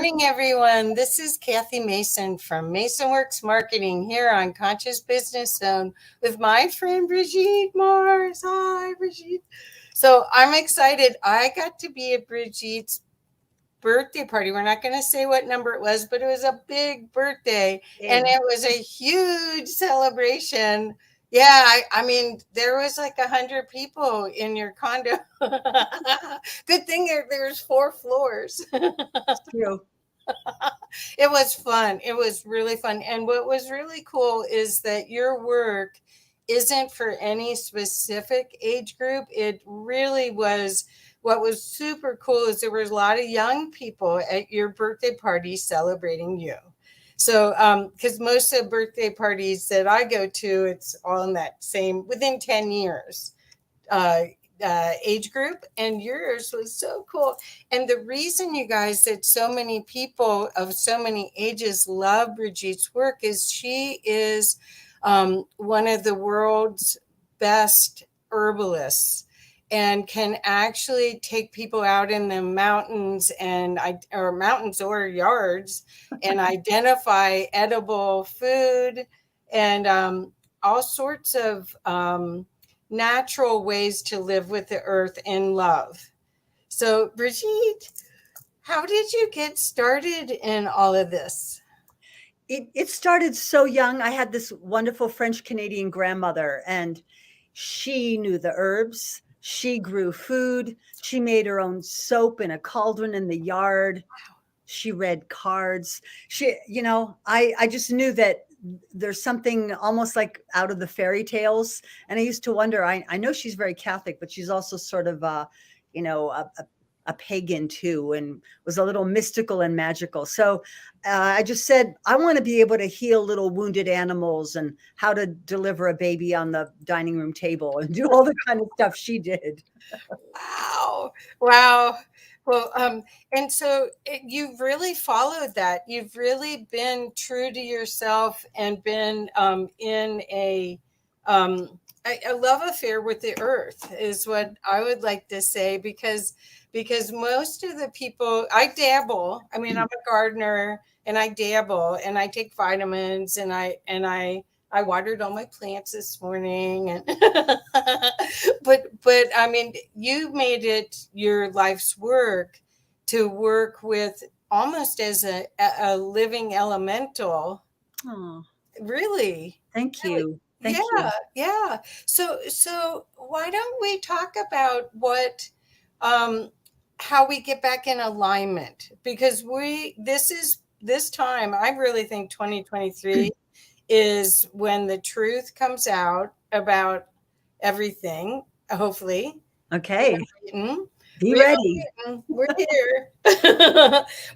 morning, everyone. This is Kathy Mason from MasonWorks Marketing here on Conscious Business Zone with my friend Brigitte Mars. Hi, Brigitte. So I'm excited. I got to be at Brigitte's birthday party. We're not going to say what number it was, but it was a big birthday, and it was a huge celebration. Yeah, I mean, there was like 100 people in your condo. Good thing there's 4 floors. True. It was fun. It was really fun. And what was really cool is that your work isn't for any specific age group. It really was. What was super cool is there was a lot of young people at your birthday party celebrating you. So, because most of the birthday parties that I go to, it's all in that same, within 10 years age group, and yours was so cool. And the reason, you guys, that so many people of so many ages love Brigitte's work is she is one of the world's best herbalists, and can actually take people out in the mountains or yards and identify edible food and all sorts of natural ways to live with the earth in love. So, Brigitte, how did you get started in all of this? It started so young. I had this wonderful French Canadian grandmother, and she knew the herbs. She grew food. She made her own soap in a cauldron in the yard. She read cards. I just knew that there's something almost like out of the fairy tales. And I used to wonder, I know she's very Catholic, but she's also sort of, a pagan too, and was a little mystical and magical. So I just said, I want to be able to heal little wounded animals and how to deliver a baby on the dining room table and do all the kind of stuff she did. Wow. Well, and so you've really followed that. You've really been true to yourself and been in a love affair with the earth is what I would like to say, because most of the people, I dabble. I mean, I'm a gardener and I dabble and I take vitamins and I watered all my plants this morning, and but I mean, you made it your life's work to work with almost as a living elemental. Oh, really? Thank you. Thank you. Yeah. So why don't we talk about how we get back in alignment? Because this time, I really think 2023 is when the truth comes out about everything, hopefully. Okay. Be Real ready. We're here.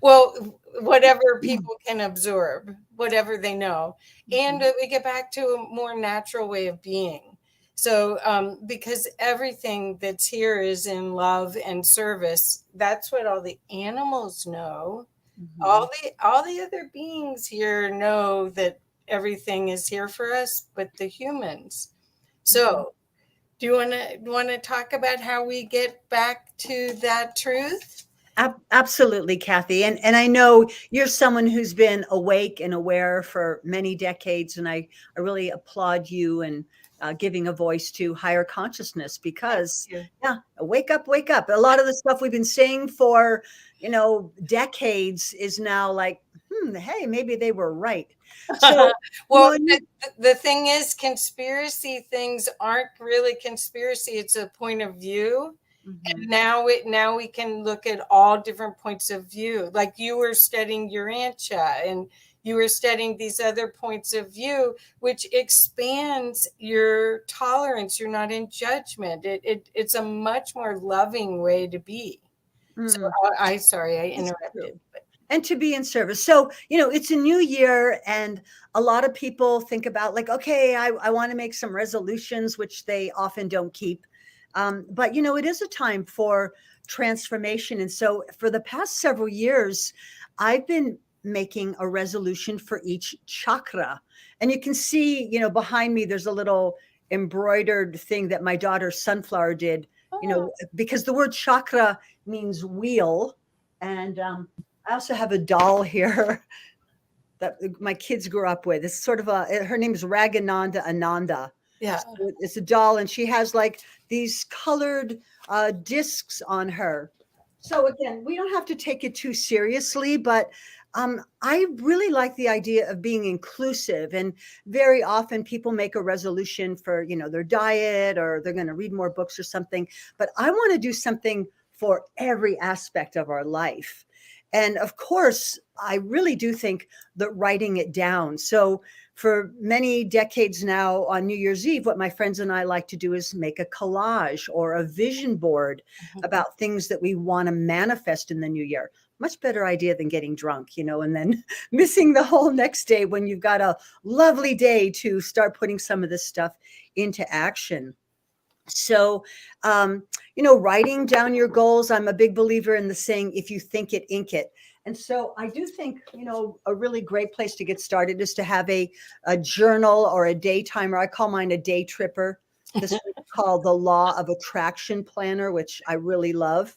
Well, whatever people can absorb, whatever they know. And we get back to a more natural way of being. So, because everything that's here is in love and service, that's what all the animals know. All the other beings here know that everything is here for us, but the humans. So, do you want to talk about how we get back to that truth? Absolutely, Kathy. And I know you're someone who's been awake and aware for many decades, and I really applaud you and giving a voice to higher consciousness, because wake up. A lot of the stuff we've been saying for decades is now like, hey, maybe they were right. So, well, the thing is, conspiracy things aren't really conspiracy. It's a point of view. And now we can look at all different points of view. Like you were studying Urantia and you were studying these other points of view, which expands your tolerance. You're not in judgment. It's a much more loving way to be. So sorry, I interrupted. And to be in service. So, it's a new year, and a lot of people think about like, okay, I want to make some resolutions, which they often don't keep. But, it is a time for transformation. And so for the past several years, I've been making a resolution for each chakra. And you can see, behind me, there's a little embroidered thing that my daughter Sunflower did, because the word chakra means wheel. And I also have a doll here that my kids grew up with. It's sort of her name is Ragananda Ananda. Yeah. So it's a doll, and she has like these colored discs on her. So again, we don't have to take it too seriously, but I really like the idea of being inclusive. And very often people make a resolution for, their diet, or they're going to read more books or something. But I want to do something for every aspect of our life. And of course, I really do think that writing it down. So for many decades now on New Year's Eve, what my friends and I like to do is make a collage or a vision board about things that we want to manifest in the new year. Much better idea than getting drunk, and then missing the whole next day when you've got a lovely day to start putting some of this stuff into action. So, writing down your goals, I'm a big believer in the saying, if you think it, ink it. And so I do think, a really great place to get started is to have a journal or a day timer. I call mine a day tripper. This is called the Law of Attraction Planner, which I really love.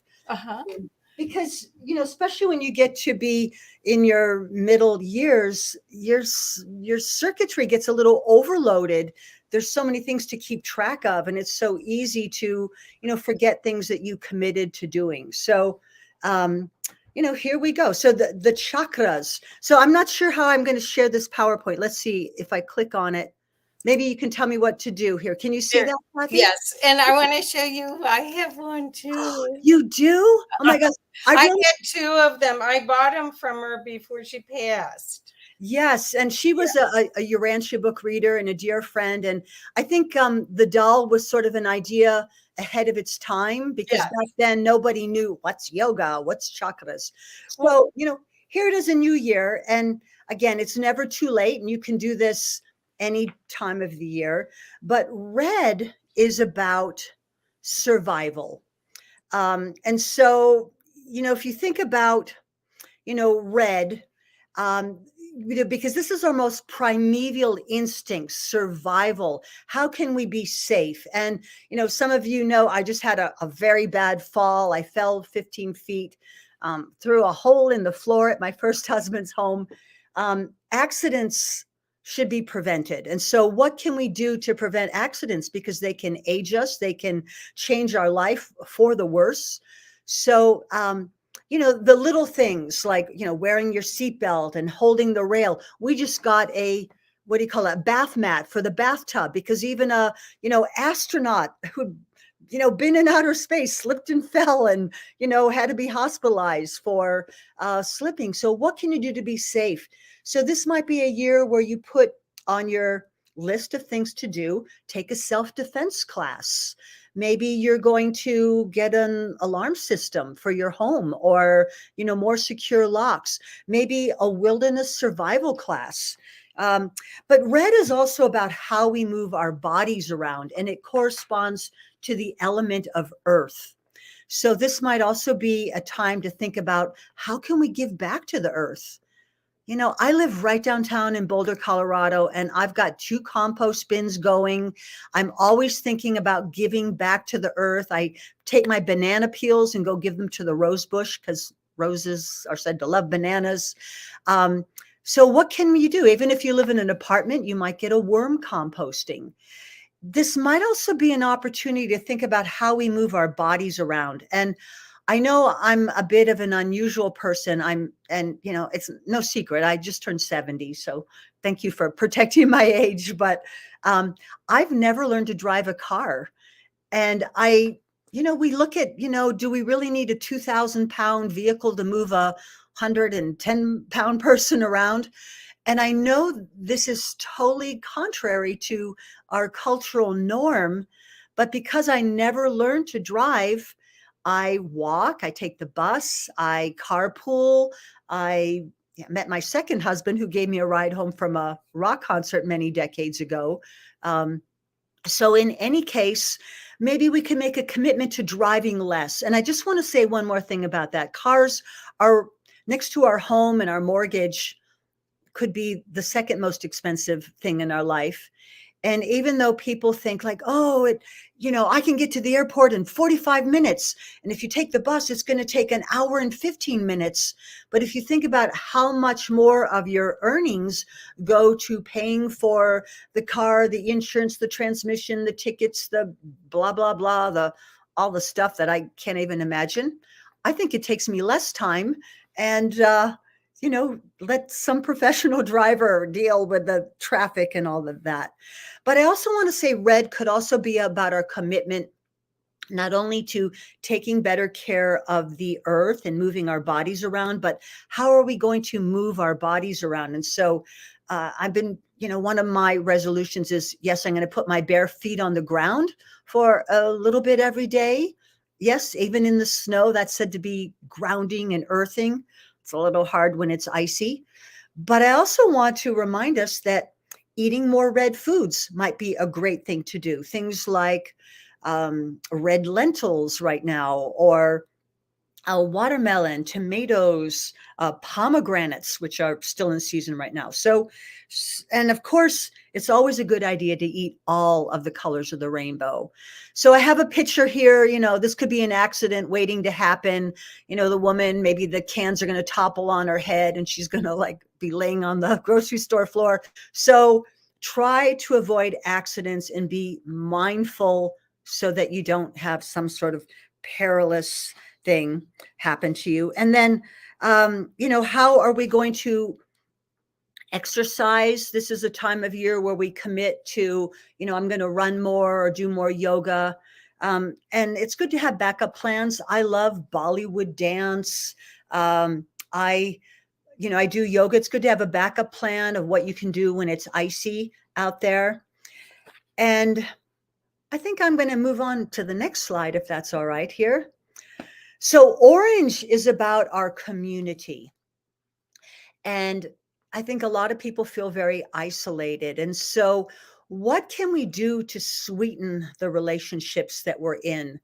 Because, especially when you get to be in your middle years, your circuitry gets a little overloaded. There's so many things to keep track of, and it's so easy to, forget things that you committed to doing. So, here we go. So the chakras. So I'm not sure how I'm going to share this PowerPoint. Let's see if I click on it. Maybe you can tell me what to do here. Can you see that, Kathy? Yes. And I want to show you, I have one too. You do? Oh my gosh. I get two of them. I bought them from her before she passed. Yes. And she was a Urantia book reader and a dear friend. And I think the doll was sort of an idea ahead of its time, because back then nobody knew what's yoga, what's chakras. So, here it is, a new year. And again, it's never too late. And you can do this any time of the year. But red is about survival. And so, if you think about, red, because this is our most primeval instinct, survival. How can we be safe? And, some of I just had a very bad fall. I fell 15 feet through a hole in the floor at my first husband's home. Accidents should be prevented. And so what can we do to prevent accidents? Because they can age us, they can change our life for the worse. So, the little things like, wearing your seatbelt and holding the rail. We just got a, what do you call it, bath mat for the bathtub, because even a, astronaut who'd, been in outer space slipped and fell and, had to be hospitalized for slipping. So what can you do to be safe? So this might be a year where you put on your list of things to do, take a self-defense class. Maybe you're going to get an alarm system for your home, or, more secure locks, maybe a wilderness survival class. But red is also about how we move our bodies around, and it corresponds to the element of earth. So this might also be a time to think about, how can we give back to the earth? I live right downtown in Boulder, Colorado, and I've got 2 compost bins going. I'm always thinking about giving back to the earth. I take my banana peels and go give them to the rose bush, because roses are said to love bananas. So what can you do? Even if you live in an apartment, you might get a worm composting. This might also be an opportunity to think about how we move our bodies around. And I know I'm a bit of an unusual person. It's no secret, I just turned 70. So thank you for protecting my age. But I've never learned to drive a car. And we look at, do we really need a 2,000-pound vehicle to move a 110-pound person around? And I know this is totally contrary to our cultural norm, but because I never learned to drive, I walk, I take the bus, I carpool. I met my second husband, who gave me a ride home from a rock concert many decades ago. So in any case, maybe we can make a commitment to driving less. And I just want to say one more thing about that. Cars are next to our home, and our mortgage could be the second most expensive thing in our life. And even though people think like, oh, I can get to the airport in 45 minutes. And if you take the bus, it's going to take an hour and 15 minutes. But if you think about how much more of your earnings go to paying for the car, the insurance, the transmission, the tickets, the blah, blah, blah, all the stuff that I can't even imagine, I think it takes me less time. And, let some professional driver deal with the traffic and all of that. But I also want to say red could also be about our commitment, not only to taking better care of the earth and moving our bodies around, but how are we going to move our bodies around? And so I've been, one of my resolutions is, yes, I'm going to put my bare feet on the ground for a little bit every day. Yes, even in the snow, that's said to be grounding and earthing. It's a little hard when it's icy. But I also want to remind us that eating more red foods might be a great thing to do. Things like red lentils right now, or watermelon, tomatoes, pomegranates, which are still in season right now. So, and of course, it's always a good idea to eat all of the colors of the rainbow. So I have a picture here, this could be an accident waiting to happen. The woman, maybe the cans are going to topple on her head and she's going to be laying on the grocery store floor. So try to avoid accidents and be mindful so that you don't have some sort of perilous thing happen to you. And then, how are we going to exercise? This is a time of year where we commit to, I'm going to run more or do more yoga. And it's good to have backup plans. I love Bollywood dance. I do yoga. It's good to have a backup plan of what you can do when it's icy out there. And I think I'm going to move on to the next slide, if that's all right here. So orange is about our community. And I think a lot of people feel very isolated. And so what can we do to sweeten the relationships that we're in?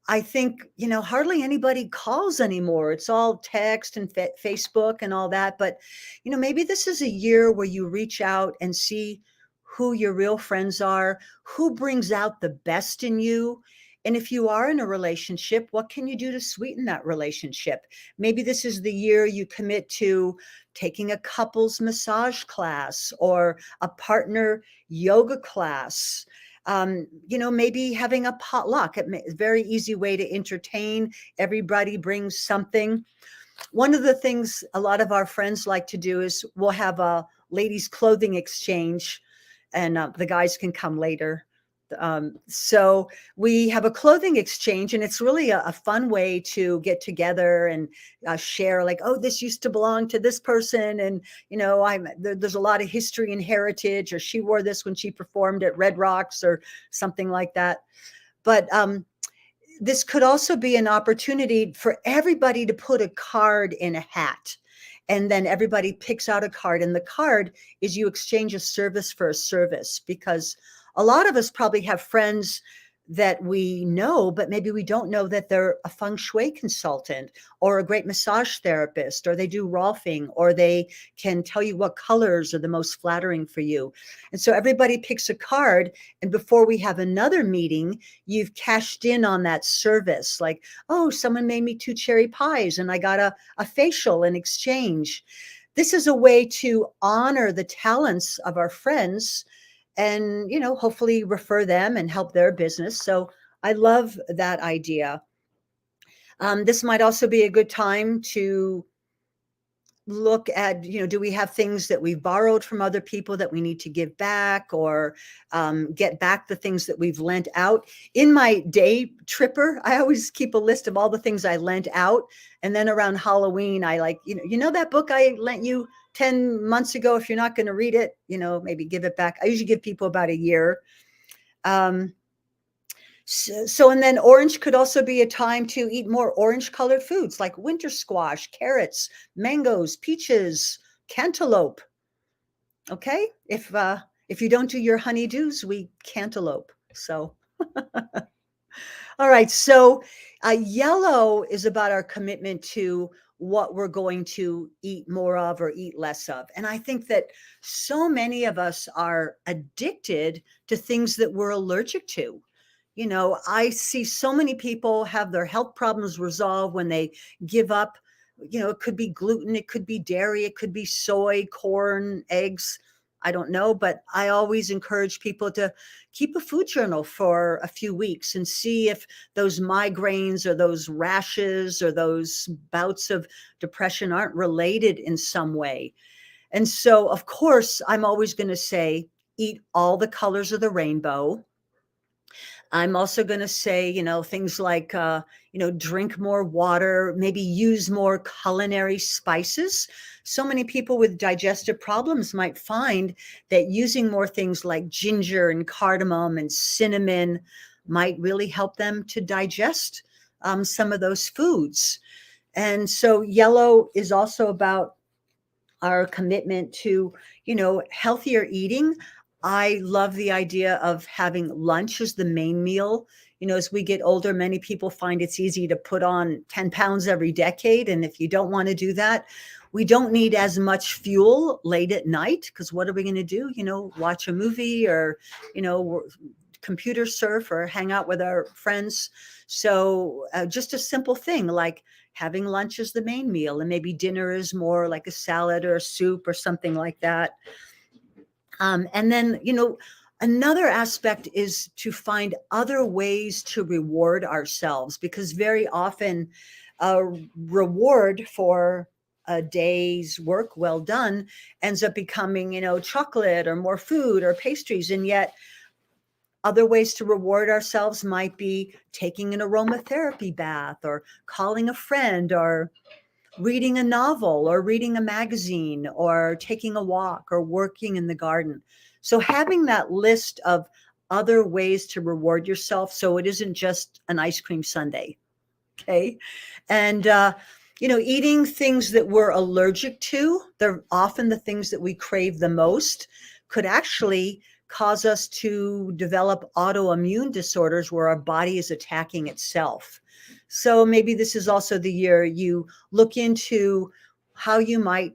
I think, hardly anybody calls anymore. It's all text and Facebook and all that. But, maybe this is a year where you reach out and see who your real friends are, who brings out the best in you. And if you are in a relationship, what can you do to sweeten that relationship? Maybe this is the year you commit to taking a couples massage class or a partner yoga class. Maybe having a potluck, a very easy way to entertain. Everybody brings something. One of the things a lot of our friends like to do is we'll have a ladies' clothing exchange, and the guys can come later. So we have a clothing exchange, and it's really a fun way to get together and share, like, oh, this used to belong to this person. And, there's a lot of history and heritage, or she wore this when she performed at Red Rocks or something like that. But this could also be an opportunity for everybody to put a card in a hat. And then everybody picks out a card, and the card is you exchange a service for a service, because a lot of us probably have friends that we know, but maybe we don't know that they're a feng shui consultant or a great massage therapist, or they do rolfing, or they can tell you what colors are the most flattering for you. And so everybody picks a card, and before we have another meeting, you've cashed in on that service. Like, oh, someone made me 2 cherry pies and I got a facial in exchange. This is a way to honor the talents of our friends and, hopefully refer them and help their business. So I love that idea. This might also be a good time to look at, do we have things that we've borrowed from other people that we need to give back, or get back the things that we've lent out? In my day tripper, I always keep a list of all the things I lent out. And then around Halloween, I that book I lent you 10 months ago, if you're not going to read it, maybe give it back. I usually give people about a year. And then orange could also be a time to eat more orange colored foods like winter squash, carrots, mangoes, peaches, cantaloupe. Okay. If you don't do your honeydews, we cantaloupe. So, all right. So yellow is about our commitment to what we're going to eat more of or eat less of. And I think that so many of us are addicted to things that we're allergic to. You know, I see so many people have their health problems resolved when they give up. You know, it could be gluten, it could be dairy, it could be soy, corn, eggs. I don't know, but I always encourage people to keep a food journal for a few weeks and see if those migraines or those rashes or those bouts of depression aren't related in some way. And so, of course, I'm always going to say, eat all the colors of the rainbow. I'm also going to say, you know, things like, drink more water, maybe use more culinary spices. So many people with digestive problems might find that using more things like ginger and cardamom and cinnamon might really help them to digest some of those foods. And so yellow is also about our commitment to, healthier eating. I love the idea of having lunch as the main meal. You know, as we get older, many people find it's easy to put on 10 pounds every decade. And if you don't want to do that, we don't need as much fuel late at night, because what are we going to do? You know, watch a movie or, computer surf or hang out with our friends. So just a simple thing like having lunch as the main meal, and maybe dinner is more like a salad or a soup or something like that. And then, another aspect is to find other ways to reward ourselves, because very often a reward for a day's work well done ends up becoming, chocolate or more food or pastries. And yet other ways to reward ourselves might be taking an aromatherapy bath or calling a friend or reading a novel or reading a magazine or taking a walk or working in the garden. So having that list of other ways to reward yourself, so it isn't just an ice cream sundae. Okay. And, eating things that we're allergic to, they're often the things that we crave the most, could actually cause us to develop autoimmune disorders where our body is attacking itself. So maybe this is also the year you look into how you might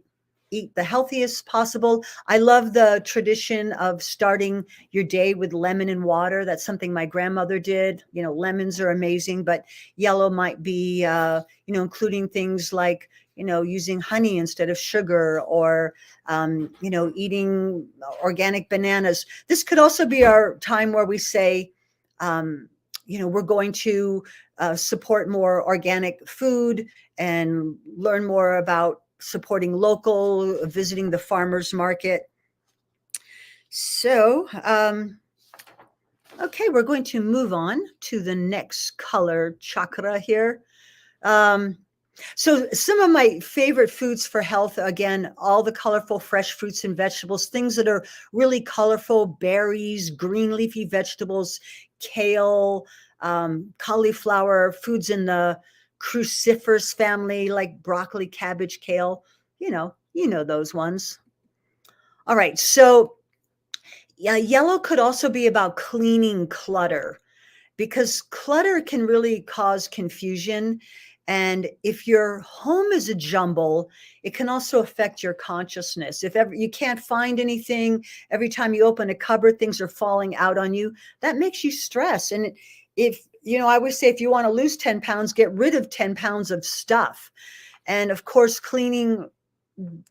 eat the healthiest possible. I love the tradition of starting your day with lemon and water. That's something my grandmother did. You know, lemons are amazing, but yellow might be, including things like, using honey instead of sugar, or, eating organic bananas. This could also be our time where we say, we're going to support more organic food and learn more about supporting local, visiting the farmers market. So, okay, we're going to move on to the next color chakra here. So some of my favorite foods for health, again, all the colorful fresh fruits and vegetables, things that are really colorful, berries, green leafy vegetables, kale, cauliflower, foods in the cruciferous family like broccoli, cabbage, kale, you know those ones. All right, so yeah, yellow could also be about cleaning clutter, because clutter can really cause confusion. And if your home is a jumble, it can also affect your consciousness. If ever you can't find anything, every time you open a cupboard, things are falling out on you, that makes you stress. And if, I always say, if you want to lose 10 pounds, get rid of 10 pounds of stuff. And of course, cleaning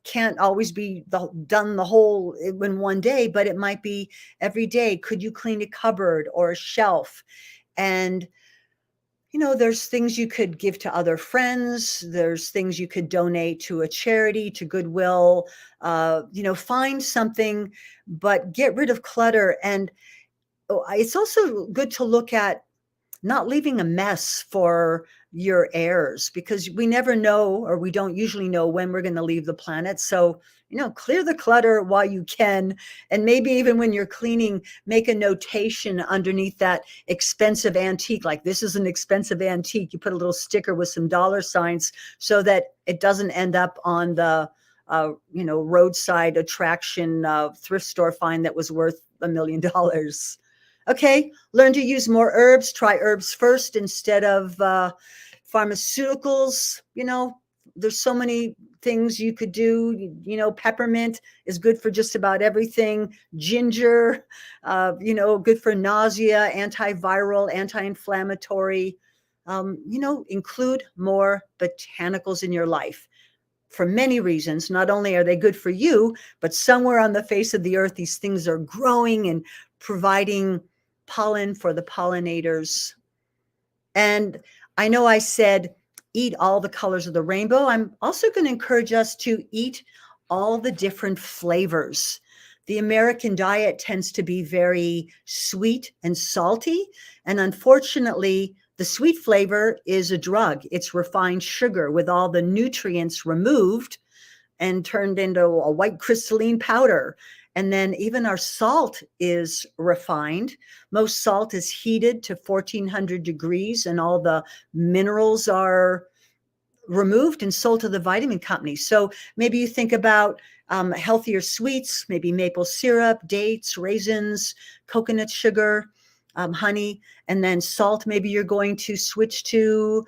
can't always be done the whole in one day, but it might be every day. Could you clean a cupboard or a shelf? And there's things you could give to other friends. There's things you could donate to a charity, to Goodwill. Find something, but get rid of clutter. And it's also good to look at not leaving a mess for your heirs, because we never know, or we don't usually know, when we're going to leave the planet. So, clear the clutter while you can. And maybe even when you're cleaning, make a notation underneath that expensive antique, like this is an expensive antique. You put a little sticker with some dollar signs so that it doesn't end up on the, roadside attraction thrift store find that was worth $1 million. Okay, learn to use more herbs. Try herbs first instead of pharmaceuticals. there's so many things you could do. Peppermint is good for just about everything. Ginger, good for nausea, antiviral, anti-inflammatory. Include more botanicals in your life for many reasons. Not only are they good for you, but somewhere on the face of the earth, these things are growing and providing pollen for the pollinators. And I know I said, eat all the colors of the rainbow. I'm also going to encourage us to eat all the different flavors. The American diet tends to be very sweet and salty. And unfortunately, the sweet flavor is a drug. It's refined sugar with all the nutrients removed and turned into a white crystalline powder. And then even our salt is refined. Most salt is heated to 1400 degrees, and all the minerals are removed and sold to the vitamin companies. So maybe you think about healthier sweets, maybe maple syrup, dates, raisins, coconut sugar, honey, and then salt. Maybe you're going to switch to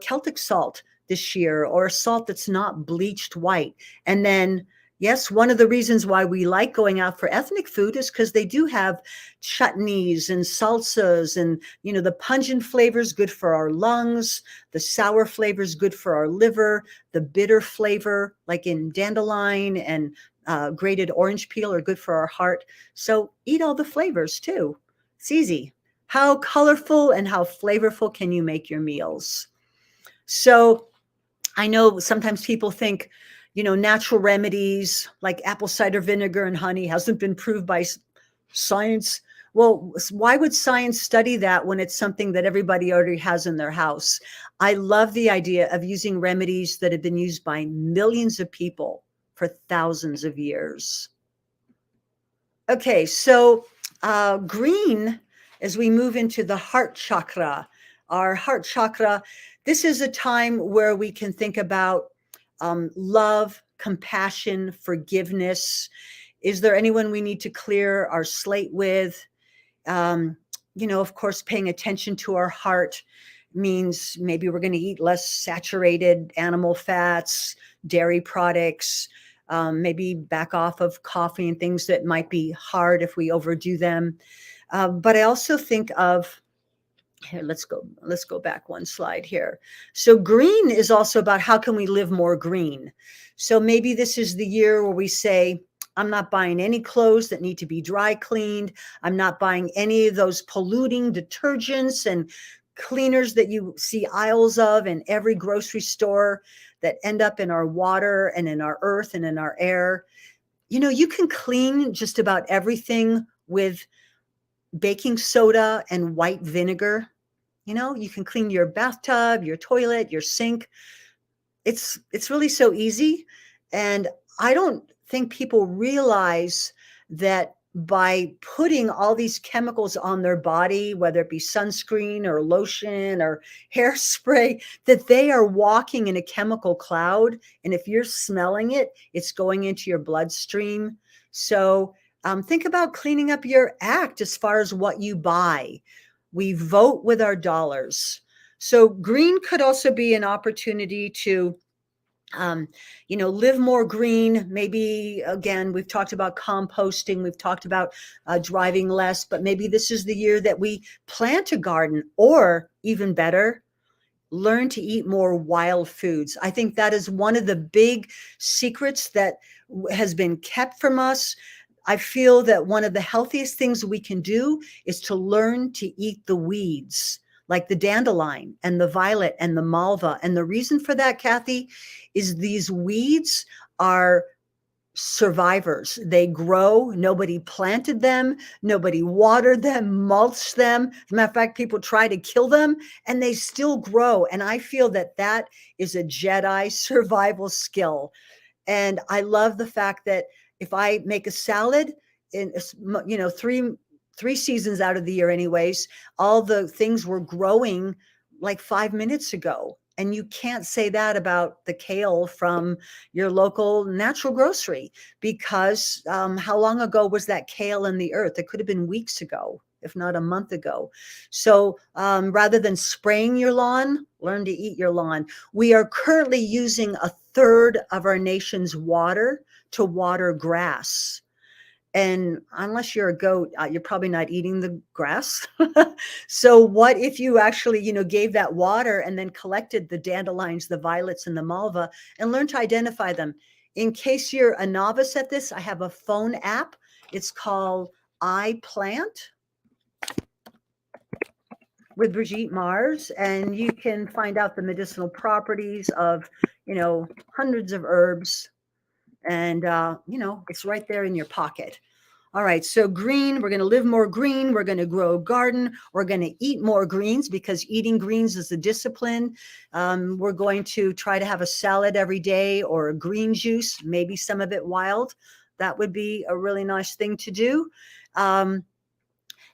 Celtic salt this year, or salt that's not bleached white. And then, yes, one of the reasons why we like going out for ethnic food is because they do have chutneys and salsas, and the pungent flavors good for our lungs, the sour flavors good for our liver, the bitter flavor like in dandelion and grated orange peel are good for our heart. So eat all the flavors too. It's easy. How colorful and how flavorful can you make your meals? So I know sometimes people think, natural remedies like apple cider vinegar and honey hasn't been proved by science. Well, why would science study that when it's something that everybody already has in their house? I love the idea of using remedies that have been used by millions of people for thousands of years. Okay, so green, as we move into the heart chakra, our heart chakra, this is a time where we can think about love, compassion, forgiveness. Is there anyone we need to clear our slate with? Of course, paying attention to our heart means maybe we're going to eat less saturated animal fats, dairy products, maybe back off of coffee and things that might be hard if we overdo them. But I also think of, here, let's go back one slide here. So green is also about how can we live more green. So maybe this is the year where we say, I'm not buying any clothes that need to be dry cleaned. I'm not buying any of those polluting detergents and cleaners that you see aisles of in every grocery store that end up in our water and in our earth and in our air. You can clean just about everything with baking soda and white vinegar. You can clean your bathtub, your toilet, your sink. It's really so easy. And I don't think people realize that by putting all these chemicals on their body, whether it be sunscreen or lotion or hairspray, that they are walking in a chemical cloud. And if you're smelling it, it's going into your bloodstream. So think about cleaning up your act as far as what you buy. We vote with our dollars. So green could also be an opportunity to live more green. Maybe, again, we've talked about composting. We've talked about driving less, but maybe this is the year that we plant a garden, or even better, learn to eat more wild foods. I think that is one of the big secrets that has been kept from us. I feel that one of the healthiest things we can do is to learn to eat the weeds, like the dandelion and the violet and the malva. And the reason for that, Kathy, is these weeds are survivors. They grow. Nobody planted them. Nobody watered them, mulched them. As a matter of fact, people try to kill them and they still grow. And I feel that that is a Jedi survival skill. And I love the fact that if I make a salad in, three seasons out of the year anyways, all the things were growing like 5 minutes ago. And you can't say that about the kale from your local natural grocery, because how long ago was that kale in the earth? It could have been weeks ago. if not a month ago. So rather than spraying your lawn, learn to eat your lawn. We are currently using a third of our nation's water to water grass. And unless you're a goat, you're probably not eating the grass. So what if you actually, gave that water and then collected the dandelions, the violets, and the malva and learned to identify them? In case you're a novice at this, I have a phone app. It's called IPlant with Brigitte Mars, and you can find out the medicinal properties of, hundreds of herbs. And, it's right there in your pocket. All right, so green, we're going to live more green. We're going to grow a garden. We're going to eat more greens because eating greens is a discipline. We're going to try to have a salad every day or a green juice, maybe some of it wild. That would be a really nice thing to do. And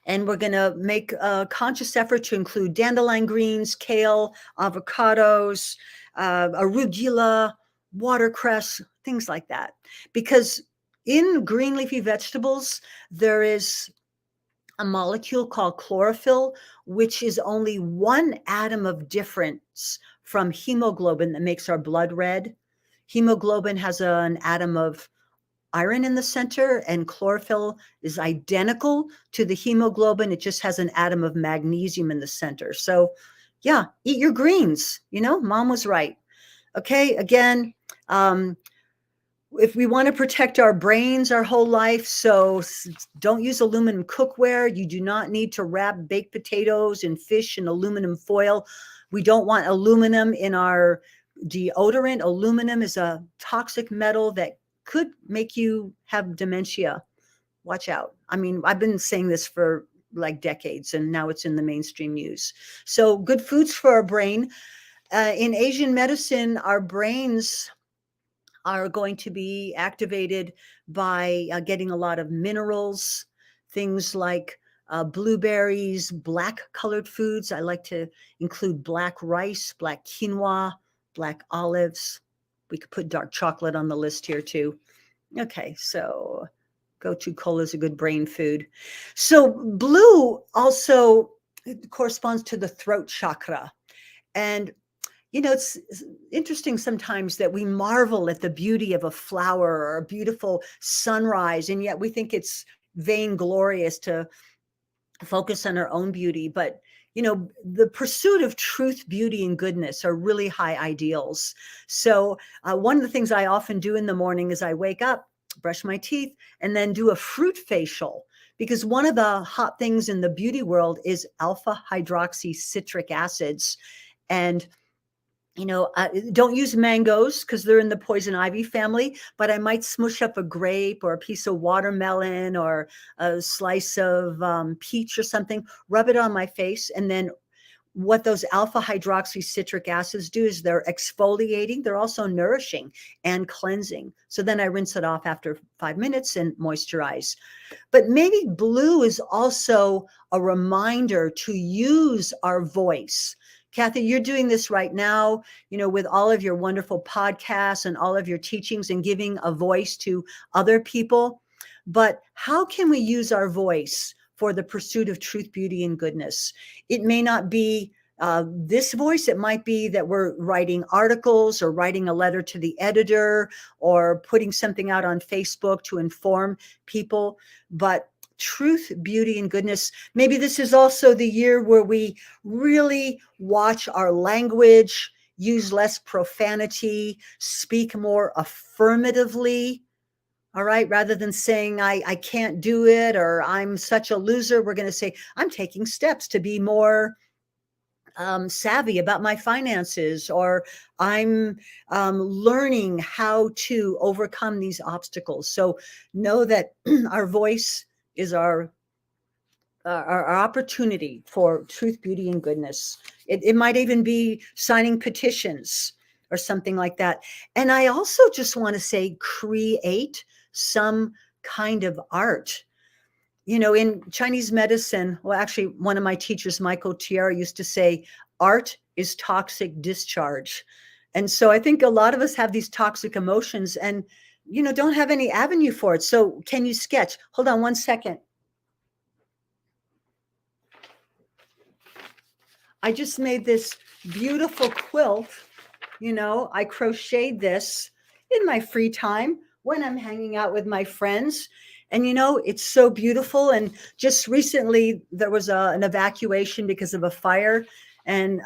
we're going to make a conscious effort to include dandelion greens, kale, avocados, arugula, watercress, things like that. Because in green leafy vegetables, there is a molecule called chlorophyll, which is only one atom of difference from hemoglobin that makes our blood red. Hemoglobin has an atom of iron in the center, and chlorophyll is identical to the hemoglobin. It just has an atom of magnesium in the center. So yeah, eat your greens. Mom was right. Okay, again, if we want to protect our brains our whole life, so don't use aluminum cookware. You do not need to wrap baked potatoes and fish in aluminum foil. We don't want aluminum in our deodorant. Aluminum is a toxic metal that could make you have dementia. Watch out. I mean, I've been saying this for like decades, and now it's in the mainstream news. So good foods for our brain. In Asian medicine, our brains are going to be activated by getting a lot of minerals, things like blueberries, black colored foods. I like to include black rice, black quinoa, black olives. We could put dark chocolate on the list here too. Okay, so gotu kola is a good brain food. So blue also corresponds to the throat chakra. And it's interesting sometimes that we marvel at the beauty of a flower or a beautiful sunrise, and yet we think it's vainglorious to focus on our own beauty. But, the pursuit of truth, beauty, and goodness are really high ideals. So one of the things I often do in the morning is I wake up, brush my teeth, and then do a fruit facial. Because one of the hot things in the beauty world is alpha hydroxy citric acids. And don't use mangoes because they're in the poison ivy family, but I might smush up a grape or a piece of watermelon or a slice of peach or something, rub it on my face. And then what those alpha hydroxy citric acids do is they're exfoliating. They're also nourishing and cleansing. So then I rinse it off after 5 minutes and moisturize. But maybe blue is also a reminder to use our voice. Kathy, you're doing this right now, with all of your wonderful podcasts and all of your teachings and giving a voice to other people. But how can we use our voice for the pursuit of truth, beauty, and goodness? It may not be this voice. It might be that we're writing articles or writing a letter to the editor or putting something out on Facebook to inform people. But truth, beauty, and goodness. Maybe this is also the year where we really watch our language, use less profanity, speak more affirmatively. All right. Rather than saying, I can't do it, or I'm such a loser, we're going to say, I'm taking steps to be more savvy about my finances, or I'm learning how to overcome these obstacles. So know that our voice is our opportunity for truth, beauty, and goodness. It might even be signing petitions or something like that. And I also just want to say, create some kind of art. In Chinese medicine, well, actually, one of my teachers, Michael Tiara, used to say, art is toxic discharge. And so I think a lot of us have these toxic emotions and, don't have any avenue for it. So can you sketch? Hold on one second. I just made this beautiful quilt. I crocheted this in my free time when I'm hanging out with my friends. And, it's so beautiful. And just recently there was an evacuation because of a fire. And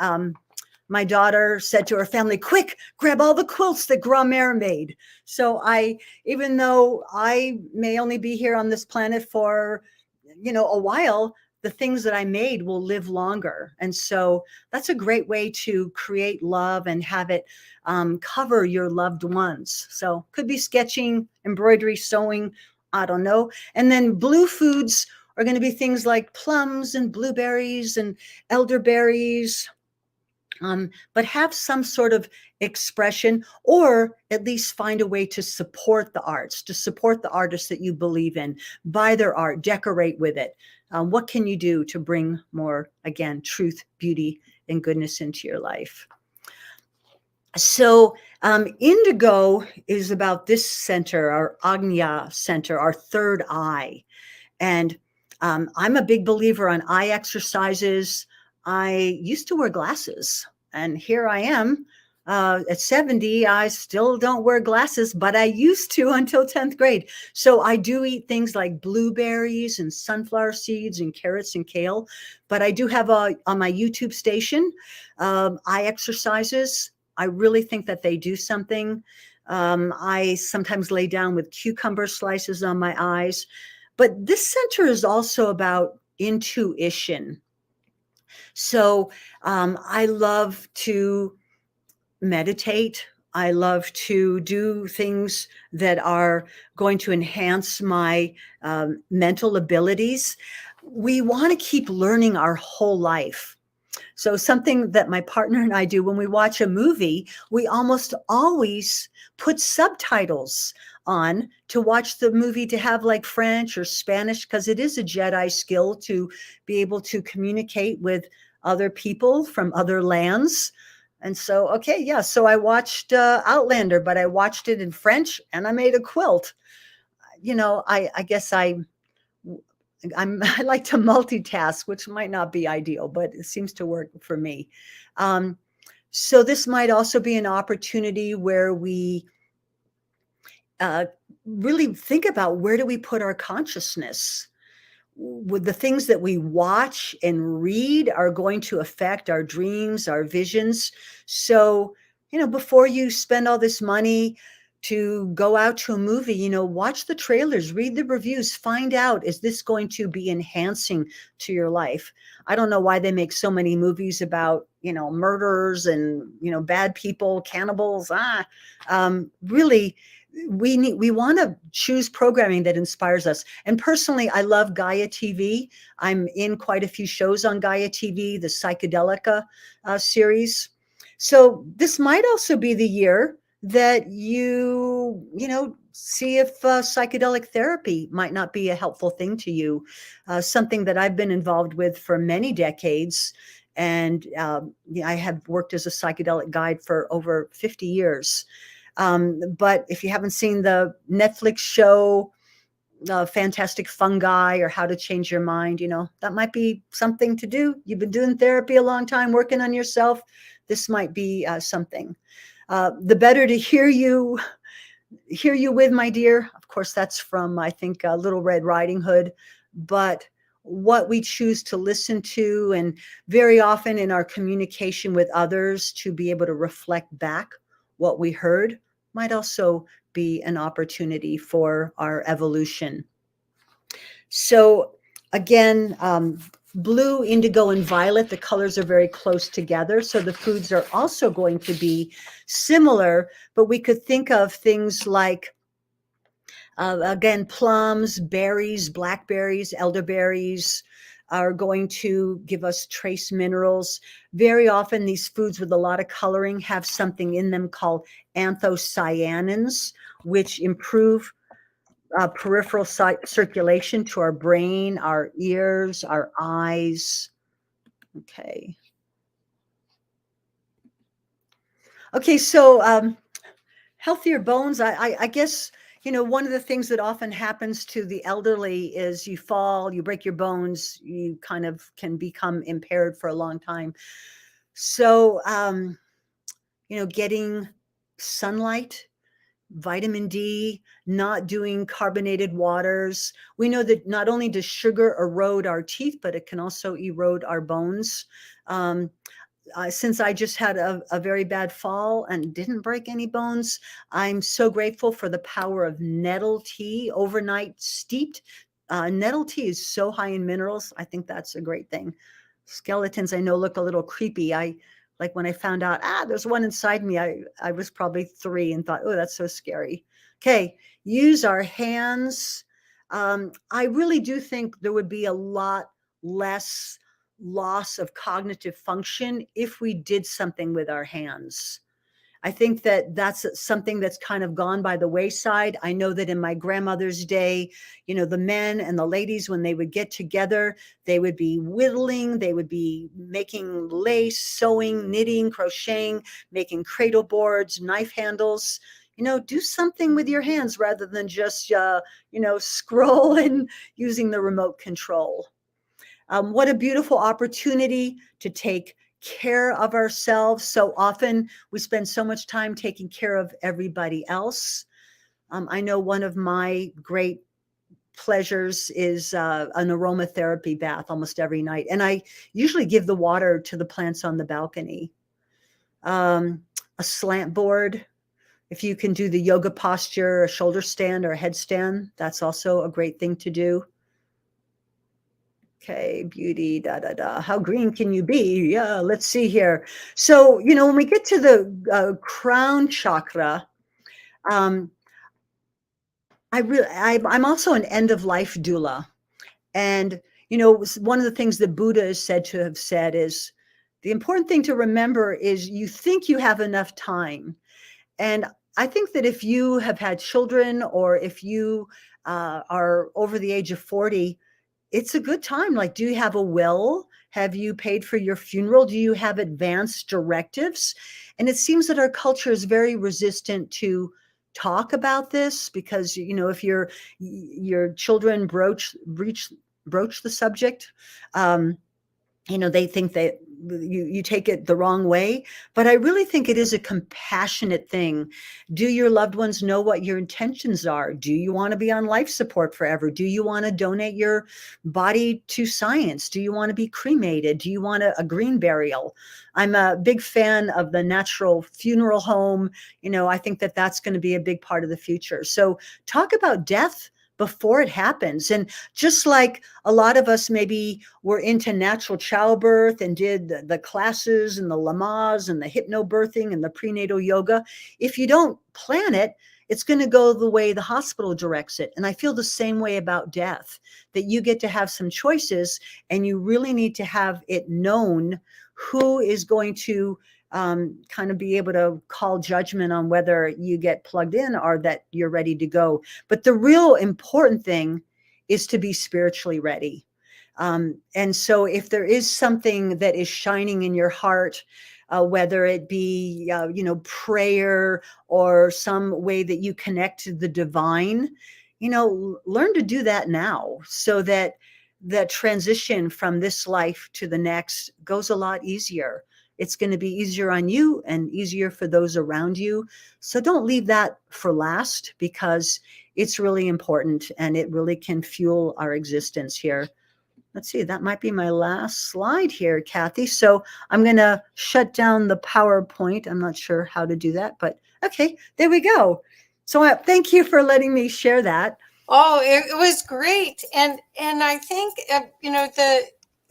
my daughter said to her family, quick, grab all the quilts that Grand-mère made. So even though I may only be here on this planet for, a while, the things that I made will live longer. And so that's a great way to create love and have it cover your loved ones. So could be sketching, embroidery, sewing, I don't know. And then blue foods are going to be things like plums and blueberries and elderberries. But have some sort of expression, or at least find a way to support the arts, to support the artists that you believe in. Buy their art, decorate with it. What can you do to bring more, again, truth, beauty, and goodness into your life? So indigo is about this center, our Agnya center, our third eye. And I'm a big believer on eye exercises. I used to wear glasses, and here I am at 70. I still don't wear glasses, but I used to until 10th grade. So I do eat things like blueberries and sunflower seeds and carrots and kale. But I do have on my YouTube station eye exercises. I really think that they do something. I sometimes lay down with cucumber slices on my eyes. But this center is also about intuition. So I love to meditate. I love to do things that are going to enhance my mental abilities. We want to keep learning our whole life. So something that my partner and I do when we watch a movie, we almost always put subtitles on to watch the movie, to have like French or Spanish, because it is a Jedi skill to be able to communicate with other people from other lands. And so, okay, yeah. So I watched Outlander, but I watched it in French and I made a quilt. I guess I like to multitask, which might not be ideal, but it seems to work for me. So this might also be an opportunity where we really think about, where do we put our consciousness? With the things that we watch and read are going to affect our dreams, our visions. So, before you spend all this money to go out to a movie, watch the trailers, read the reviews, find out, is this going to be enhancing to your life? I don't know why they make so many movies about, murderers and, bad people, cannibals. Really, we want to choose programming that inspires us. And personally, I love Gaia TV. I'm in quite a few shows on Gaia TV, the Psychedelica series. So this might also be the year that you see if psychedelic therapy might not be a helpful thing to you. Something that I've been involved with for many decades. And I have worked as a psychedelic guide for over 50 years. But if you haven't seen the Netflix show, Fantastic Fungi, or How to Change Your Mind, that might be something to do. You've been doing therapy a long time, working on yourself. This might be something. The better to hear you with, my dear. Of course, that's from, I think, Little Red Riding Hood. But what we choose to listen to, and very often in our communication with others, to be able to reflect back what we heard, might also be an opportunity for our evolution. So again, blue, indigo, and violet, the colors are very close together. So the foods are also going to be similar, but we could think of things like, again, plums, berries, blackberries, elderberries are going to give us trace minerals. Very often these foods with a lot of coloring have something in them called anthocyanins, which improve peripheral circulation to our brain, our ears, our eyes. Okay. Okay, so healthier bones, I guess, One of the things that often happens to the elderly is you fall, you break your bones, you kind of can become impaired for a long time. So, getting sunlight, vitamin D, not doing carbonated waters. We know that not only does sugar erode our teeth, but it can also erode our bones. Um, since I just had a very bad fall and didn't break any bones, I'm so grateful for the power of nettle tea, overnight steeped. Nettle tea is so high in minerals. I think that's a great thing. Skeletons, I know, look a little creepy. I like when I found out, there's one inside me. I was probably 3 and thought, oh, that's so scary. Okay, use our hands. I really do think there would be a lot less loss of cognitive function if we did something with our hands. I think that that's something that's kind of gone by the wayside. I know that in my grandmother's day, the men and the ladies, when they would get together, they would be whittling, they would be making lace, sewing, knitting, crocheting, making cradle boards, knife handles. Do something with your hands rather than just, scroll and using the remote control. What a beautiful opportunity to take care of ourselves. So often we spend so much time taking care of everybody else. I know one of my great pleasures is an aromatherapy bath almost every night. And I usually give the water to the plants on the balcony. A slant board. If you can do the yoga posture, a shoulder stand or a headstand, that's also a great thing to do. Okay, beauty, How green can you be? Yeah, let's see here. So, when we get to the crown chakra, um, I'm also an end of life doula. And, one of the things that Buddha is said to have said is the important thing to remember is you think you have enough time. And I think that if you have had children or if you are over the age of 40, it's a good time. Like, do you have a will? Have you paid for your funeral? Do you have advanced directives? And it seems that our culture is very resistant to talk about this because, if your children broach the subject, they think that you take it the wrong way. But I really think it is a compassionate thing. Do your loved ones know what your intentions are? Do you want to be on life support forever? Do you want to donate your body to science? Do you want to be cremated? Do you want a green burial? I'm a big fan of the natural funeral home. I think that that's going to be a big part of the future. So talk about death before it happens. And just like a lot of us maybe were into natural childbirth and did the classes and the lamas and the hypnobirthing and the prenatal yoga, if you don't plan it, it's going to go the way the hospital directs it. And I feel the same way about death, that you get to have some choices and you really need to have it known who is going to kind of be able to call judgment on whether you get plugged in or that you're ready to go. But the real important thing is to be spiritually ready. And so if there is something that is shining in your heart, whether it be, prayer or some way that you connect to the divine, learn to do that now so that the transition from this life to the next goes a lot easier. It's going to be easier on you and easier for those around you. So don't leave that for last because it's really important and it really can fuel our existence here. Let's see, that might be my last slide here, Kathy. So I'm going to shut down the PowerPoint. I'm not sure how to do that, but okay, there we go. So thank you for letting me share that. Oh, it was great. And I think,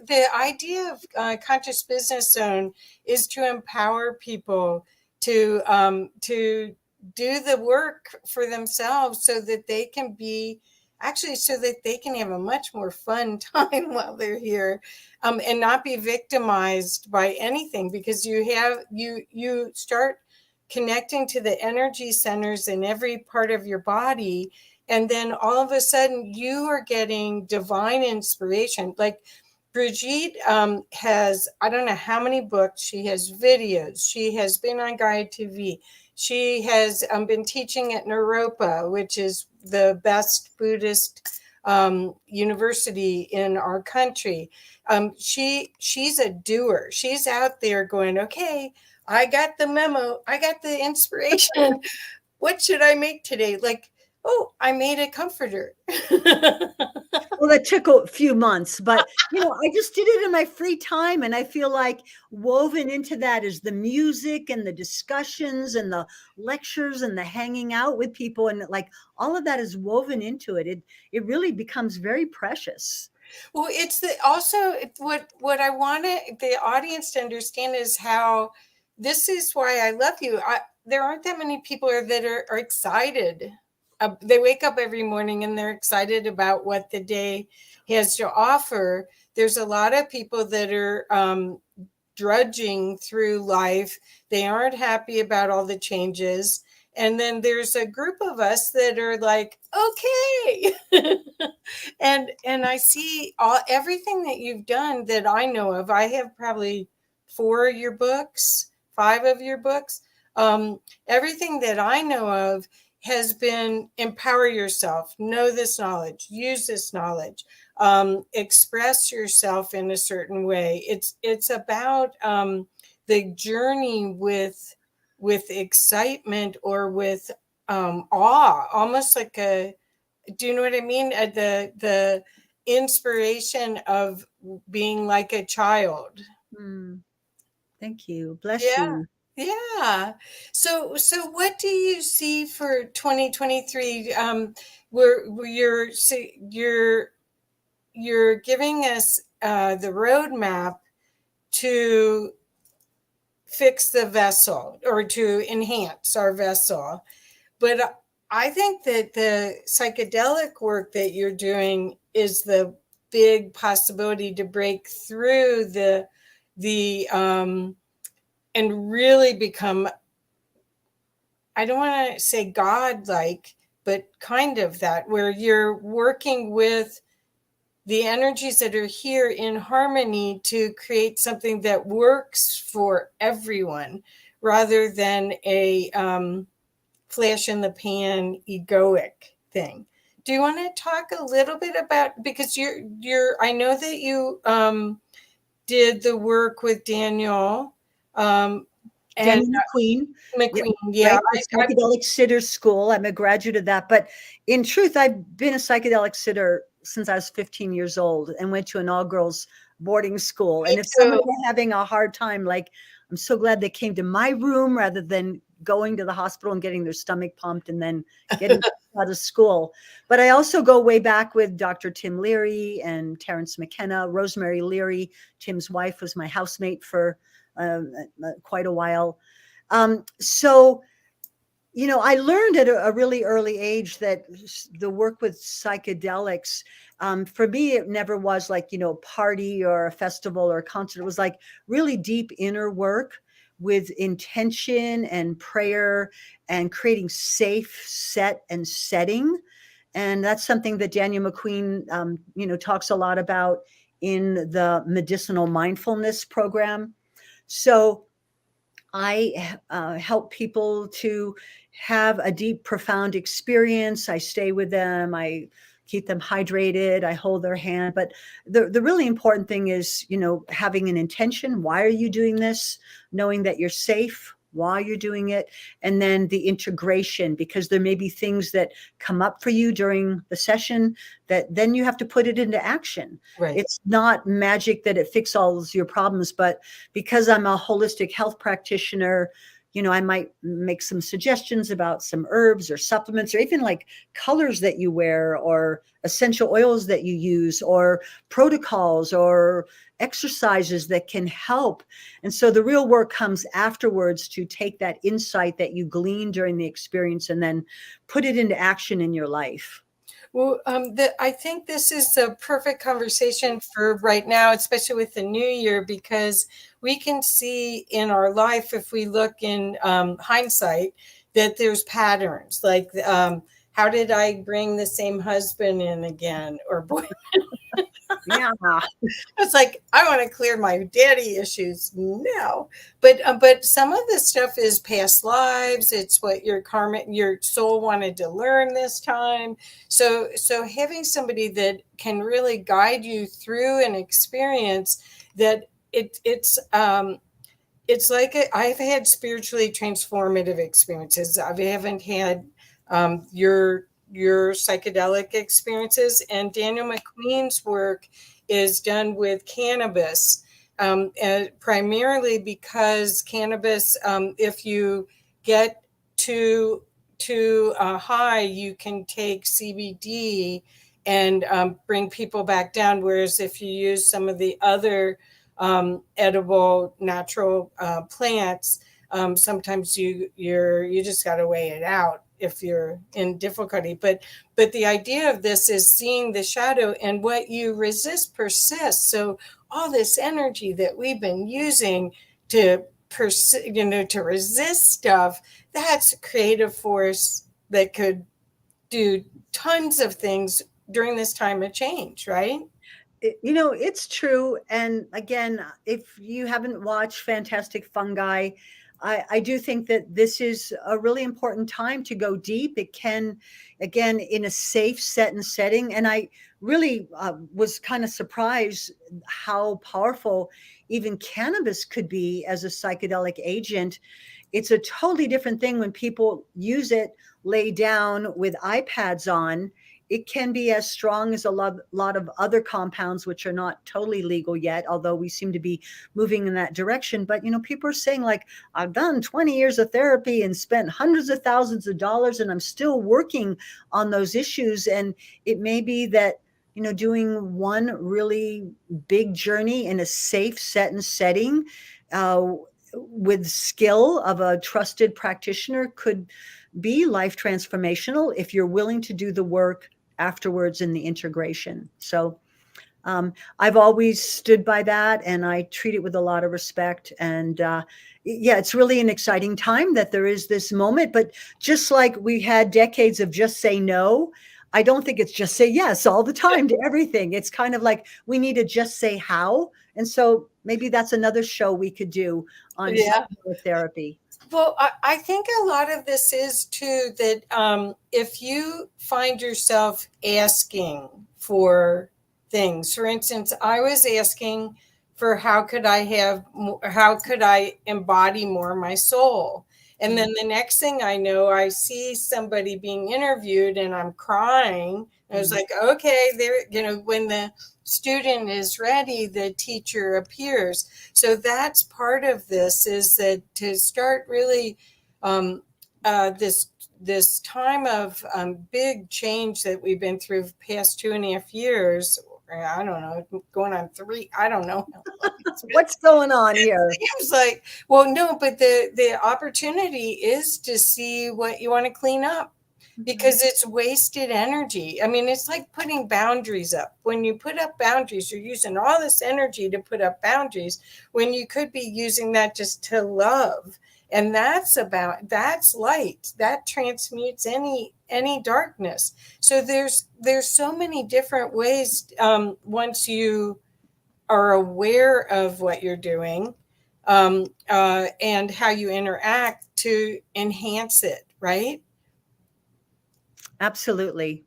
the idea of conscious business zone is to empower people to do the work for themselves so that they can have a much more fun time while they're here, and not be victimized by anything, because you start connecting to the energy centers in every part of your body. And then all of a sudden you are getting divine inspiration. Like Brigitte has, I don't know how many books, she has videos, she has been on Guide TV, She has been teaching at Naropa, which is the best Buddhist university in our country. She's a doer. She's out there going, okay, I got the memo. I got the inspiration. What should I make today? Like, oh, I made a comforter. Well, that took a few months, but I just did it in my free time. And I feel like woven into that is the music and the discussions and the lectures and the hanging out with people. And like all of that is woven into it. It really becomes very precious. Well, it's also what I want the audience to understand is how this is why I love you. There aren't that many people that are excited. They wake up every morning and they're excited about what the day has to offer. There's a lot of people that are drudging through life. They aren't happy about all the changes. And then there's a group of us that are like, okay. and I see everything that you've done that I know of. I have probably 4 of your books, 5 of your books. Everything that I know of has been empower yourself, know this knowledge, use this knowledge, express yourself in a certain way. It's about the journey with excitement or with awe, almost like do you know what I mean? The inspiration of being like a child. Thank you. Bless you. Yeah. So what do you see for 2023? Where you're giving us the roadmap to fix the vessel or to enhance our vessel. But I think that the psychedelic work that you're doing is the big possibility to break through the and really become, I don't want to say godlike, but kind of that, where you're working with the energies that are here in harmony to create something that works for everyone rather than a flash in the pan egoic thing. Do you want to talk a little bit about, because I know that you did the work with Daniel and McQueen. Yeah. Right? Psychedelic Sitter School. I'm a graduate of that. But in truth, I've been a psychedelic sitter since I was 15 years old and went to an all-girls boarding school. And if somebody were having a hard time, like, I'm so glad they came to my room rather than going to the hospital and getting their stomach pumped and then getting out of school. But I also go way back with Dr. Tim Leary and Terrence McKenna. Rosemary Leary, Tim's wife, was my housemate for quite a while. So, I learned at a really early age that the work with psychedelics, for me, it never was like, party or a festival or a concert. It was like really deep inner work with intention and prayer and creating safe set and setting. And that's something that Daniel McQueen, talks a lot about in the medicinal mindfulness program. So I help people to have a deep, profound experience. I stay with them. I keep them hydrated. I hold their hand. But the really important thing is, having an intention. Why are you doing this? Knowing that you're safe while you're doing it. And then the integration, because there may be things that come up for you during the session that then you have to put it into action. Right. It's not magic that it fixes all your problems, but because I'm a holistic health practitioner, I might make some suggestions about some herbs or supplements or even like colors that you wear or essential oils that you use or protocols or exercises that can help. And so the real work comes afterwards to take that insight that you glean during the experience and then put it into action in your life. Well, I think this is a perfect conversation for right now, especially with the new year, because we can see in our life, if we look in hindsight, that there's patterns. Like, how did I bring the same husband in again or boyfriend? Yeah. It's like, I want to clear my daddy issues now. But some of this stuff is past lives. It's what your soul wanted to learn this time. So having somebody that can really guide you through an experience that it's like I've had spiritually transformative experiences. I haven't had your psychedelic experiences, and Daniel McQueen's work is done with cannabis, and primarily because cannabis, if you get too high, you can take CBD and bring people back down. Whereas if you use some of the other edible natural plants, sometimes you just got to weigh it out if you're in difficulty. But the idea of this is seeing the shadow, and what you resist persists. So all this energy that we've been using to to resist stuff, that's a creative force that could do tons of things during this time of change, right? It's true. And again, if you haven't watched Fantastic Fungi, I do think that this is a really important time to go deep. It can, again, in a safe set and setting. And I really was kind of surprised how powerful even cannabis could be as a psychedelic agent. It's a totally different thing when people use it, lay down with iPads on. It can be as strong as a lot of other compounds, which are not totally legal yet, although we seem to be moving in that direction. But, people are saying, like, I've done 20 years of therapy and spent hundreds of thousands of dollars, and I'm still working on those issues. And it may be that, doing one really big journey in a safe set and setting with skill of a trusted practitioner could be life transformational if you're willing to do the work afterwards in the integration. So I've always stood by that, and I treat it with a lot of respect. And yeah, it's really an exciting time that there is this moment. But just like we had decades of just say no, I don't think it's just say yes all the time to everything. It's kind of like we need to just say how. And so maybe that's another show we could do on therapy. Well, I think a lot of this is too that if you find yourself asking for things, for instance, I was asking for how could I embody more my soul? And then the next thing I know, I see somebody being interviewed and I'm crying. I was like, okay, there, when the student is ready, the teacher appears. So that's part of this, is that to start really this time of big change that we've been through the past 2.5 years. I don't know, going on 3. I don't know. What's going on here? It seems like, well, no, but the opportunity is to see what you want to clean up, because it's wasted energy. I mean, it's like putting boundaries up. When you put up boundaries, you're using all this energy to put up boundaries when you could be using that just to love. And that's light that transmutes any darkness. So there's so many different ways, once you are aware of what you're doing, and how you interact, to enhance it, right? Absolutely.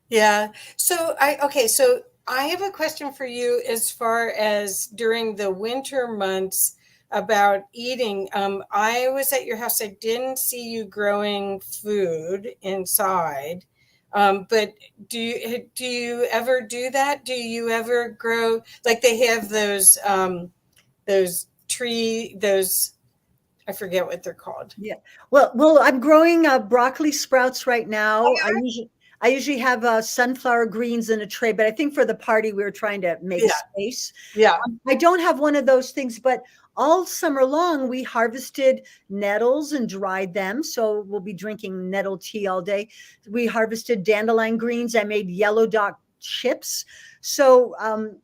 Yeah. So I have a question for you as far as during the winter months about eating. I was at your house. I didn't see you growing food inside. But do you ever do that? Do you ever grow, like they have those I forget what they're called. Yeah. Well, I'm growing broccoli sprouts right now. I usually have sunflower greens in a tray, but I think for the party we were trying to make space. Yeah. I don't have one of those things, but all summer long we harvested nettles and dried them. So we'll be drinking nettle tea all day. We harvested dandelion greens. I made yellow dot chips. So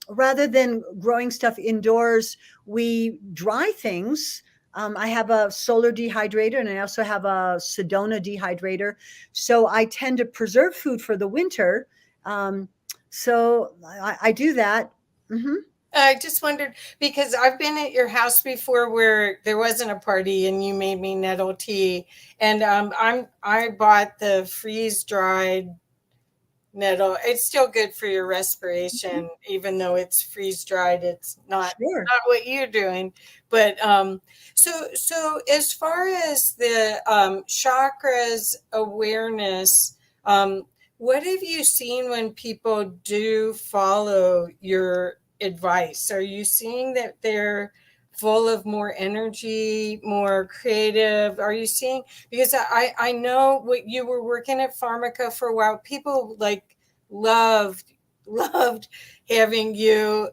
rather than growing stuff indoors, we dry things. I have a solar dehydrator, and I also have a Sedona dehydrator. So I tend to preserve food for the winter. So I do that. Hmm. I just wondered because I've been at your house before where there wasn't a party and you made me nettle tea, and I bought the freeze dried nettle. It's still good for your respiration, even though it's freeze dried. It's Sure. not what you're doing, but so as far as the chakras awareness, what have you seen when people do follow your advice? Are you seeing that they're full of more energy, more creative? Are you seeing, because I know what you were working at Pharmaca for a while, people like loved loved having you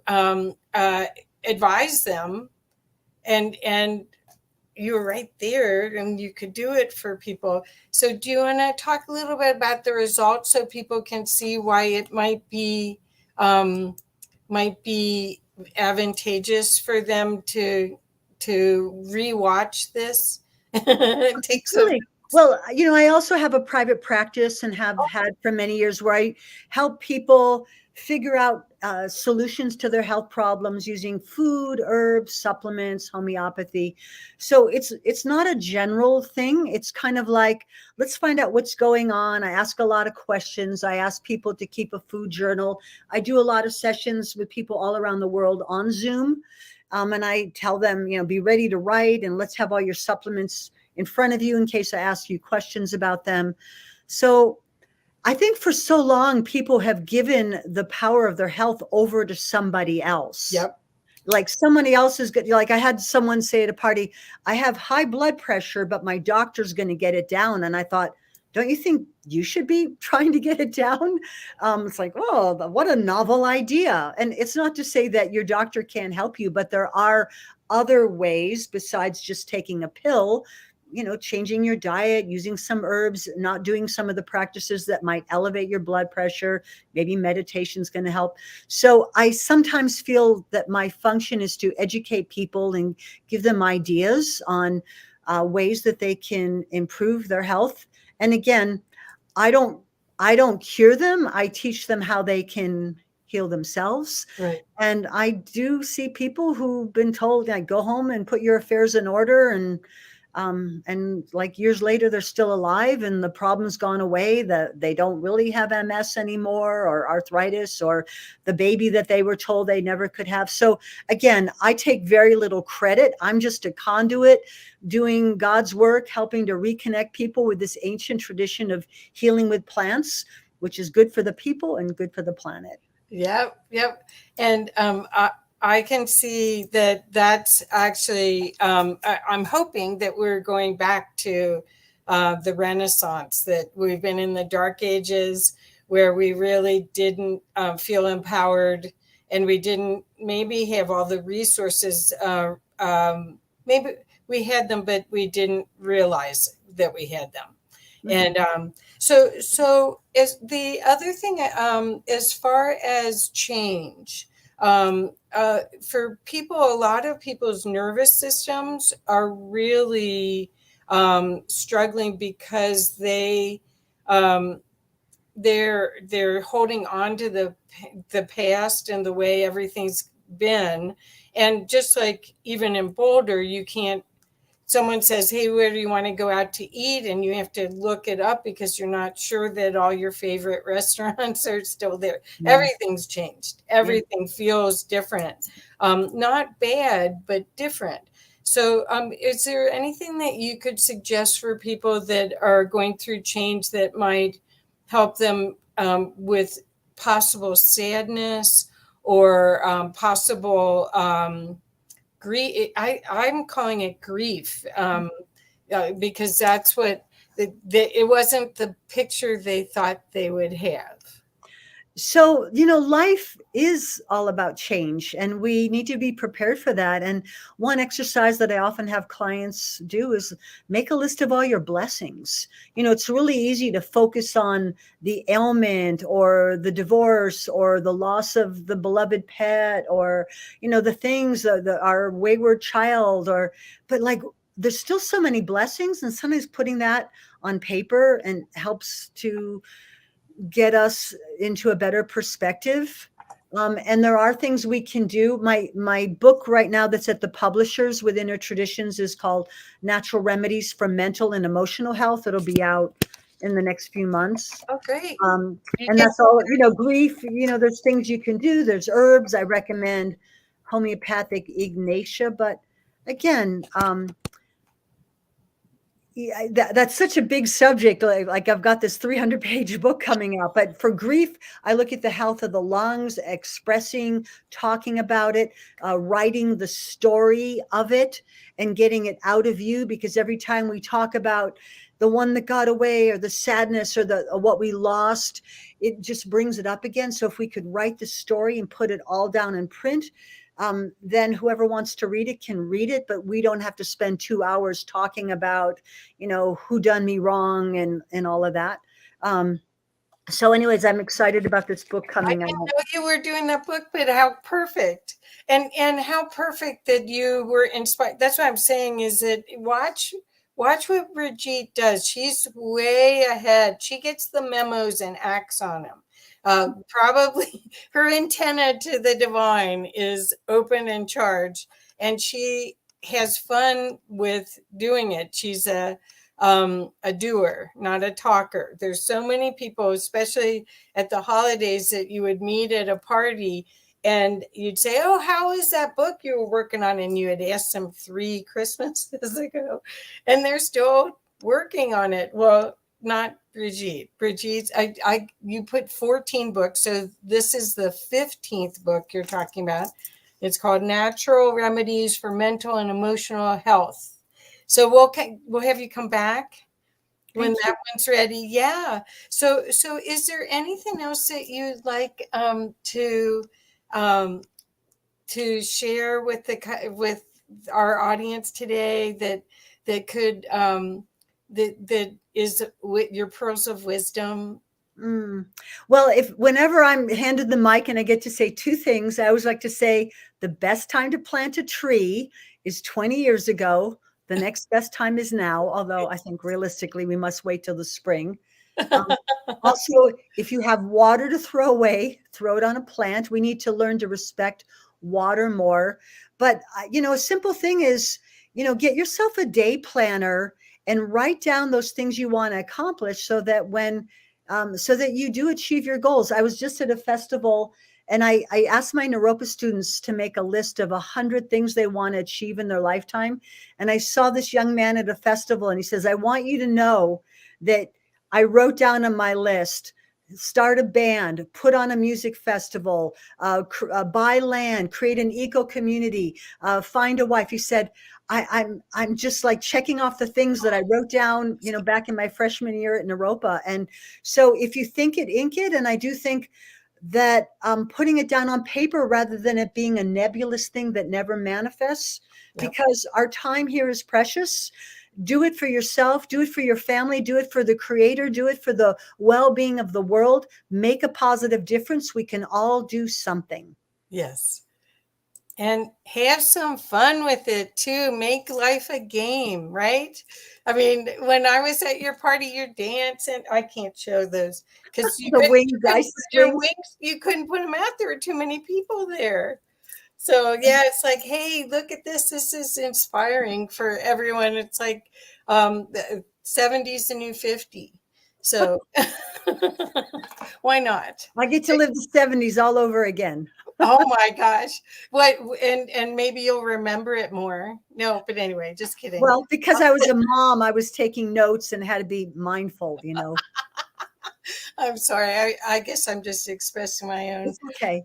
advise them, and you were right there and you could do it for people. So do you want to talk a little bit about the results so people can see why it might be advantageous for them to rewatch this? Take some. Really? Well, I also have a private practice and have had for many years where I help people figure out solutions to their health problems using food, herbs, supplements, homeopathy. So it's not a general thing. It's kind of like, let's find out what's going on. I ask a lot of questions. I ask people to keep a food journal. I do a lot of sessions with people all around the world on Zoom. And I tell them, be ready to write and let's have all your supplements in front of you in case I ask you questions about them. So I think for so long, people have given the power of their health over to somebody else. Yep. Like somebody else is good. Like I had someone say at a party, I have high blood pressure, but my doctor's going to get it down. And I thought, don't you think you should be trying to get it down? It's like, oh, what a novel idea. And it's not to say that your doctor can't help you, but there are other ways besides just taking a pill, changing your diet, using some herbs, not doing some of the practices that might elevate your blood pressure. Maybe meditation is going to help. So I sometimes feel that my function is to educate people and give them ideas on ways that they can improve their health. And again, I don't cure them. I teach them how they can heal themselves. Right. And I do see people who've been told, like, go home and put your affairs in order. And like years later, they're still alive and the problem's gone away, that they don't really have MS anymore or arthritis or the baby that they were told they never could have. So again, I take very little credit. I'm just a conduit doing God's work, helping to reconnect people with this ancient tradition of healing with plants, which is good for the people and good for the planet. Yep. And I can see that that's actually, I'm hoping that we're going back to the Renaissance, that we've been in the Dark Ages where we really didn't feel empowered and we didn't maybe have all the resources. Maybe we had them, but we didn't realize that we had them. Mm-hmm. And so is the other thing, as far as change, for people, a lot of people's nervous systems are really struggling because they're holding on to the past and the way everything's been. And just like even in Boulder, you can't, someone says, hey, where do you want to go out to eat? And you have to look it up because you're not sure that all your favorite restaurants are still there. Yeah. Everything's changed. Everything feels different. Not bad, but different. So is there anything that you could suggest for people that are going through change that might help them with possible sadness or possible grief? I'm calling it grief because that's what it wasn't the picture they thought they would have. So, life is all about change and we need to be prepared for that. And one exercise that I often have clients do is make a list of all your blessings. It's really easy to focus on the ailment or the divorce or the loss of the beloved pet or, the things, our wayward child, but like, there's still so many blessings, and sometimes putting that on paper and helps to get us into a better perspective. And there are things we can do. My book right now that's at the publishers with Inner Traditions is called Natural Remedies for Mental and Emotional Health. It'll be out in the next few months. Oh, great. You And get that's all, grief, there's things you can do. There's herbs. I recommend homeopathic Ignatia, but again, yeah, that's such a big subject. Like I've got this 300-page book coming out, but for grief, I look at the health of the lungs, expressing, talking about it, writing the story of it and getting it out of you, because every time we talk about the one that got away or the sadness or what we lost, it just brings it up again. So if we could write the story and put it all down in print, then whoever wants to read it can read it, but we don't have to spend 2 hours talking about, who done me wrong and all of that. So anyways, I'm excited about this book coming out. I didn't know you were doing that book, but how perfect. And how perfect that you were inspired. That's what I'm saying is that watch what Brigitte does. She's way ahead. She gets the memos and acts on them. Probably her antenna to the divine is open and charged, and she has fun with doing it. She's a doer, not a talker. There's so many people, especially at the holidays, that you would meet at a party and you'd say, "Oh, how is that book you were working on?" And you had asked them 3 Christmases ago, and they're still working on it. Well, not Brigitte. Brigitte's, you put 14 books. So this is the 15th book you're talking about. It's called Natural Remedies for Mental and Emotional Health. So we'll have you come back when that one's ready. Yeah. So is there anything else that you'd like to share with our audience today that could that is with your pearls of wisdom? Well, whenever I'm handed the mic and I get to say 2 things, I always like to say the best time to plant a tree is 20 years ago. The next best time is now, although I think realistically we must wait till the spring. Also, if you have water to throw away, throw it on a plant. We need to learn to respect water more. But, a simple thing is, get yourself a day planner and write down those things you want to accomplish so that so that you do achieve your goals. I was just at a festival and I asked my Naropa students to make a list of 100 things they want to achieve in their lifetime. And I saw this young man at a festival and he says, "I want you to know that I wrote down on my list, start a band, put on a music festival, buy land, create an eco community, find a wife." He said, I'm just like checking off the things that I wrote down, back in my freshman year at Naropa. And so if you think it, ink it. And I do think that putting it down on paper rather than it being a nebulous thing that never manifests, because our time here is precious. Do it for yourself, do it for your family, do it for the creator, do it for the well-being of the world. Make a positive difference. We can all do something. Yes. And have some fun with it too. Make life a game, right? I mean, when I was at your party, you're dancing. I can't show those because you you couldn't put them out. There were too many people there. So yeah, it's like, hey, look at this. This is inspiring for everyone. It's like the 70's the new 50. So why not? I get to live the 70s all over again. Oh my gosh. What and maybe you'll remember it more. No, but anyway, just kidding. Well, because I was a mom, I was taking notes and had to be mindful, I'm sorry. I guess I'm just expressing my own. It's okay.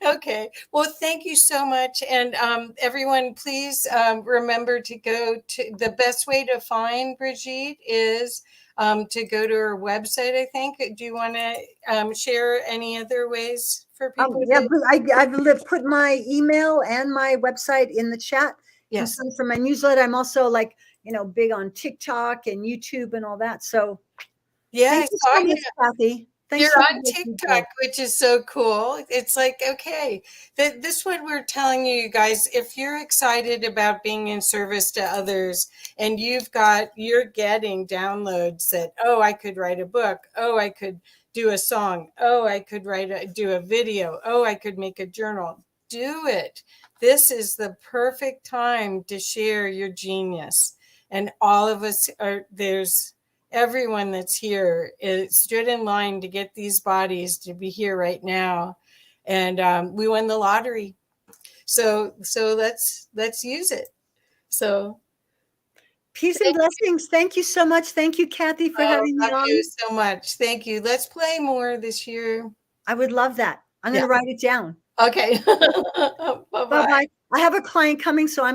Okay. Well, thank you so much. And everyone, please remember to go to the best way to find Brigitte is to go to her website, I think. Do you want to share any other ways for people? Yeah, I've put my email and my website in the chat. Yes. And for my newsletter, I'm also big on TikTok and YouTube and all that. So yeah, thank you so much, Kathy. Thanks You're for on making me TikTok, which is so cool. It's like, okay, this what we're telling you, you guys, if you're excited about being in service to others and you're getting downloads that, oh, I could write a book. Oh, I could do a song. Oh, I could do a video. Oh, I could make a journal. Do it. This is the perfect time to share your genius. And all of us everyone that's here stood in line to get these bodies to be here right now. And we won the lottery. So let's use it. So peace and blessings. Thank you so much. Thank you, Kathy, for having me on. Thank you so much. Thank you. Let's play more this year. I would love that. I'm going to write it down. Okay. Bye-bye. Bye-bye. I have a client coming, so I'm